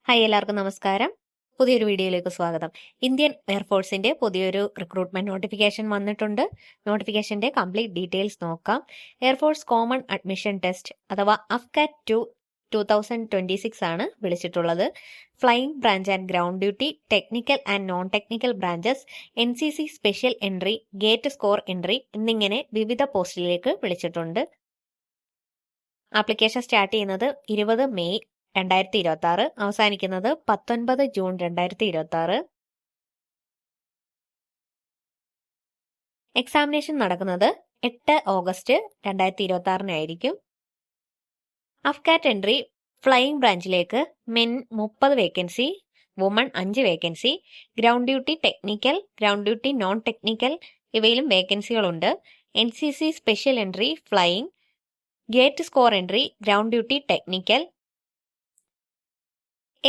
Hi, എല്ലാവർക്കും നമസ്കാരം. പുതിയൊരു വീഡിയോയിലേക്ക് സ്വാഗതം. ഇന്ത്യൻ എയർഫോഴ്സിന്റെ പുതിയൊരു റിക്രൂട്ട്മെന്റ് നോട്ടിഫിക്കേഷൻ വന്നിട്ടുണ്ട്. നോട്ടിഫിക്കേഷന്റെ കംപ്ലീറ്റ് ഡീറ്റെയിൽസ് നോക്കാം. എയർഫോഴ്സ് കോമൺ അഡ്മിഷൻ ടെസ്റ്റ് അഥവാ അഫ്കാറ്റ് 2026 ആണ് വിളിച്ചിട്ടുള്ളത്. Flying branch and ground duty, technical and non technical branches, NCC special entry, gate score entry എന്നിങ്ങനെ വിവിധ പോസ്റ്റിലേക്ക് വിളിച്ചിട്ടുണ്ട്. ആപ്ലിക്കേഷൻ സ്റ്റാർട്ട് ചെയ്യുന്നത് 20 മെയ് 2026, അവസാനിക്കുന്നത് 19 ജൂൺ 2026. എക്സാമിനേഷൻ നടക്കുന്നത് 8 ഓഗസ്റ്റ് 2026 അഫ്കാറ്റ് എൻട്രി ഫ്ലൈയിങ് ബ്രാഞ്ചിലേക്ക് men 30 vacancy, woman 5 vacancy, ground duty technical, ground duty non technical ഇവയിലും വേക്കൻസികളുണ്ട്. NCC special entry flying, gate score entry ground duty technical.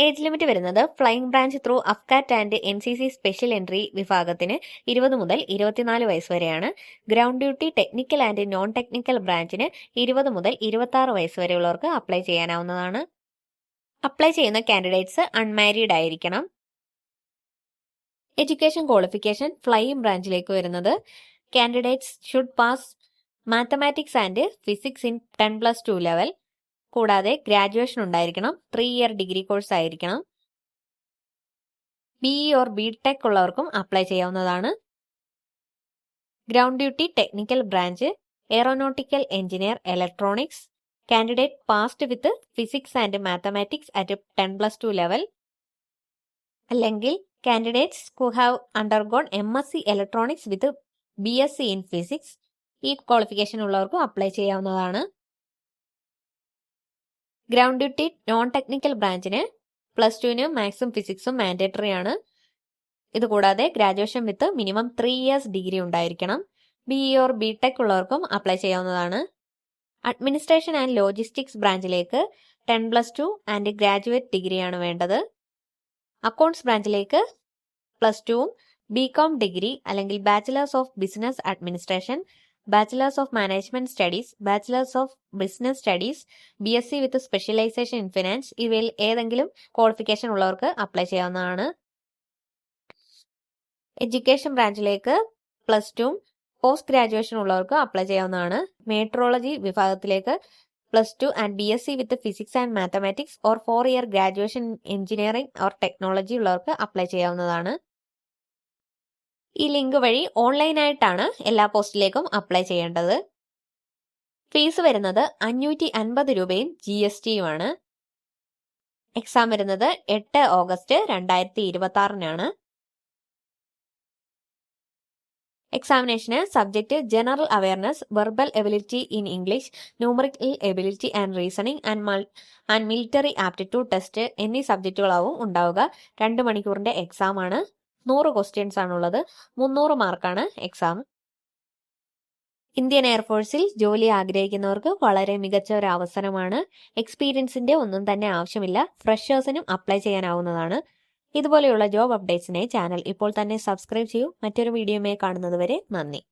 Age limit വരുന്നത് flying branch through AFCAT and NCC special entry വിഭാഗത്തിന് 20 മുതൽ 24 വയസ്സ് വരെയാണ്. Ground duty technical and non technical ബ്രാഞ്ചിന് 20 മുതൽ 26 വയസ്സ് വരെയുള്ളവർക്ക് അപ്ലൈ ചെയ്യാനാവുന്നതാണ്. അപ്ലൈ ചെയ്യുന്ന കാൻഡിഡേറ്റ്സ് അൺമാരീഡ് ആയിരിക്കണം. എഡ്യൂക്കേഷൻ ക്വാളിഫിക്കേഷൻ ഫ്ലൈയിങ് ബ്രാഞ്ചിലേക്ക് വരുന്നത് candidates should pass mathematics and physics in 10+2 level. കൂടാതെ ഗ്രാജുവേഷൻ ഉണ്ടായിരിക്കണം. 3 ഇയർ ഡിഗ്രി കോഴ്സ് ആയിരിക്കണം. BE ഓർ BTech ഉള്ളവർക്കും അപ്ലൈ ചെയ്യാവുന്നതാണ്. Ground duty technical branch aeronautical engineer electronics. Candidate passed with physics and mathematics at 10+2 level, അല്ലെങ്കിൽ candidates who have undergone MSc electronics with BSc in physics. ഈ qualification ഉള്ളവർക്കും apply ചെയ്യാവുന്നതാണ്. Ground duty non technical ബ്രാഞ്ചിന് +2 മാത്സും ഫിസിക്സും mandatory ആണ്. ഇതുകൂടാതെ graduation with minimum 3 years degree ഉണ്ടായിരിക്കണം. BE ഓർ BTech ഉള്ളവർക്കും അപ്ലൈ ചെയ്യാവുന്നതാണ്. അഡ്മിനിസ്ട്രേഷൻ ആൻഡ് ലോജിസ്റ്റിക്സ് ബ്രാഞ്ചിലേക്ക് 10+2 ആൻഡ് ഗ്രാജുവേറ്റ് ഡിഗ്രിയാണ് വേണ്ടത്. അക്കൗണ്ട്സ് ബ്രാഞ്ചിലേക്ക് +2, BCom ഡിഗ്രി അല്ലെങ്കിൽ bachelors of business administration, bachelors of management studies, bachelors of business studies, BSc with specialization in finance ഇവയിൽ ഏതെങ്കിലും ക്വാളിഫിക്കേഷൻ ഉള്ളവർക്ക് അപ്ലൈ ചെയ്യാവുന്നതാണ്. എഡ്യൂക്കേഷൻ ബ്രാഞ്ചിലേക്ക് +2, പോസ്റ്റ് ഗ്രാജുവേഷൻ ഉള്ളവർക്ക് അപ്ലൈ ചെയ്യാവുന്നതാണ്. മെട്രോളജി വിഭാഗത്തിലേക്ക് +2 and BSc with physics and mathematics or 4 year graduation engineering or technology ഉള്ളവർക്ക് apply ചെയ്യാവുന്നതാണ്. ഈ ലിങ്ക് വഴി ഓൺലൈനായിട്ടാണ് എല്ലാ പോസ്റ്റിലേക്കും അപ്ലൈ ചെയ്യേണ്ടത്. ഫീസ് വരുന്നത് 550 രൂപയും GSTയുമാണ്. എക്സാം വരുന്നത് 8 ഓഗസ്റ്റ് 2026 എക്സാമിനേഷന് subject general awareness, verbal ability in English, numerical ability and reasoning and military aptitude test എന്നീ സബ്ജക്റ്റുകളാവും ഉണ്ടാവുക. 2 മണിക്കൂറിന്റെ എക്സാം ആണ്. 100 ക്വസ്റ്റ്യൻസ് ആണുള്ളത്. 300 മാർക്കാണ് എക്സാം. ഇന്ത്യൻ എയർഫോഴ്സിൽ ജോലി ആഗ്രഹിക്കുന്നവർക്ക് വളരെ മികച്ച ഒരു അവസരമാണ്. എക്സ്പീരിയൻസിന്റെ ഒന്നും തന്നെ ആവശ്യമില്ല. ഫ്രഷേഴ്സിനും അപ്ലൈ ചെയ്യാനാവുന്നതാണ്. ഇതുപോലെയുള്ള ജോബ് അപ്ഡേറ്റ്സിനായി ചാനൽ ഇപ്പോൾ തന്നെ സബ്സ്ക്രൈബ് ചെയ്യൂ. മറ്റൊരു വീഡിയോയുമായി കാണുന്നതുവരെ നന്ദി.